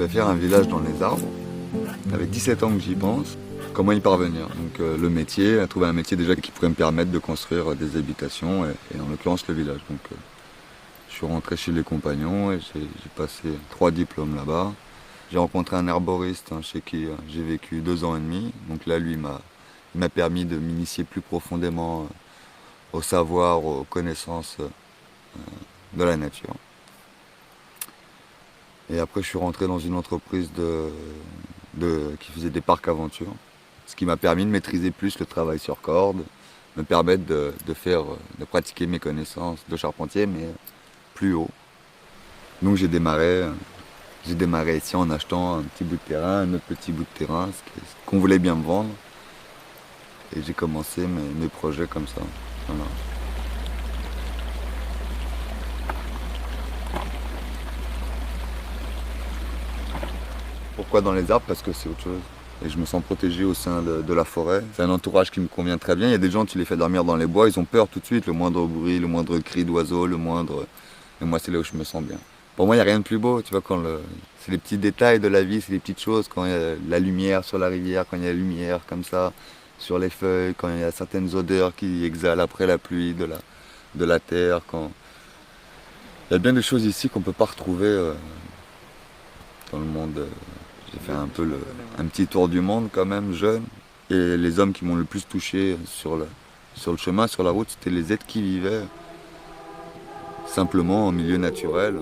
vais faire un village dans les arbres. Avec 17 ans que j'y pense. Comment y parvenir? Donc le métier, trouver un métier déjà qui pourrait me permettre de construire des habitations et en l'occurrence le village. Donc je suis rentré chez les compagnons et j'ai passé 3 diplômes là-bas. J'ai rencontré un herboriste chez qui j'ai vécu 2 ans et demi. Donc là, lui, il m'a permis de m'initier plus profondément au savoir, aux connaissances de la nature. Et après, je suis rentré dans une entreprise qui faisait des parcs aventures. Ce qui m'a permis de maîtriser plus le travail sur corde, me permettre de pratiquer mes connaissances de charpentier, mais plus haut. Donc j'ai démarré ici en achetant un petit bout de terrain, un autre petit bout de terrain, ce qu'on voulait bien me vendre. Et j'ai commencé mes projets comme ça. Voilà. Pourquoi dans les arbres? Parce que c'est autre chose. Et je me sens protégé au sein de la forêt. C'est un entourage qui me convient très bien. Il y a des gens, tu les fais dormir dans les bois, ils ont peur tout de suite. Le moindre bruit, le moindre cri d'oiseau, le moindre... Et moi, c'est là où je me sens bien. Pour moi, il n'y a rien de plus beau. Tu vois, c'est les petits détails de la vie, c'est les petites choses. Quand il y a la lumière sur la rivière, quand il y a la lumière comme ça sur les feuilles, quand il y a certaines odeurs qui exhalent après la pluie de la terre. Il y a bien des choses ici qu'on ne peut pas retrouver dans le monde. J'ai fait un peu un petit tour du monde quand même, jeune. Et les hommes qui m'ont le plus touché sur le chemin, sur la route, c'était les êtres qui vivaient simplement en milieu naturel.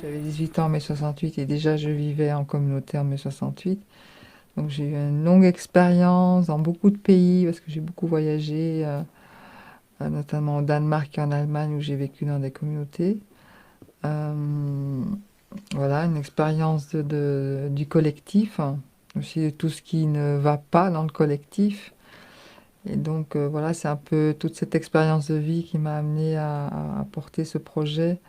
J'avais 18 ans en mai 68 et déjà je vivais en communauté en mai 68. Donc j'ai eu une longue expérience dans beaucoup de pays parce que j'ai beaucoup voyagé, notamment au Danemark et en Allemagne où j'ai vécu dans des communautés. Voilà, une expérience du collectif, aussi de tout ce qui ne va pas dans le collectif. Et donc voilà, c'est un peu toute cette expérience de vie qui m'a amené à porter ce projet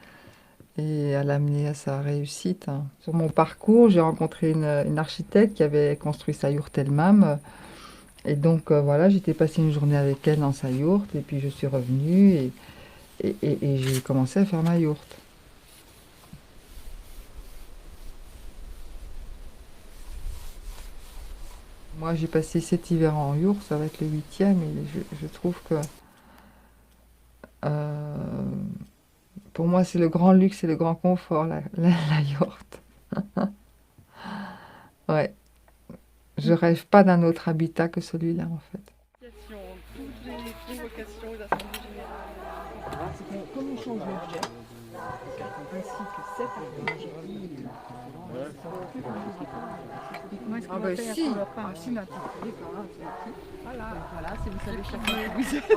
et à l'amener à sa réussite. Sur mon parcours, j'ai rencontré une architecte qui avait construit sa yourte elle-même. Et donc voilà, j'étais passé une journée avec elle dans sa yourte et puis je suis revenue et j'ai commencé à faire ma yourte. Moi, j'ai passé 7 hivers en yourte, ça va être le 8e et je trouve que pour moi, c'est le grand luxe et le grand confort, la yourte. Ouais. Je rêve pas d'un autre habitat que celui-là, en fait. Toutes les convocations et l'Assemblée générale. Comme on change l'objet, ainsi que cette aujourd'hui. Ah bah si, si l'intitulé, voilà, si vous savez chaque fois où vous êtes.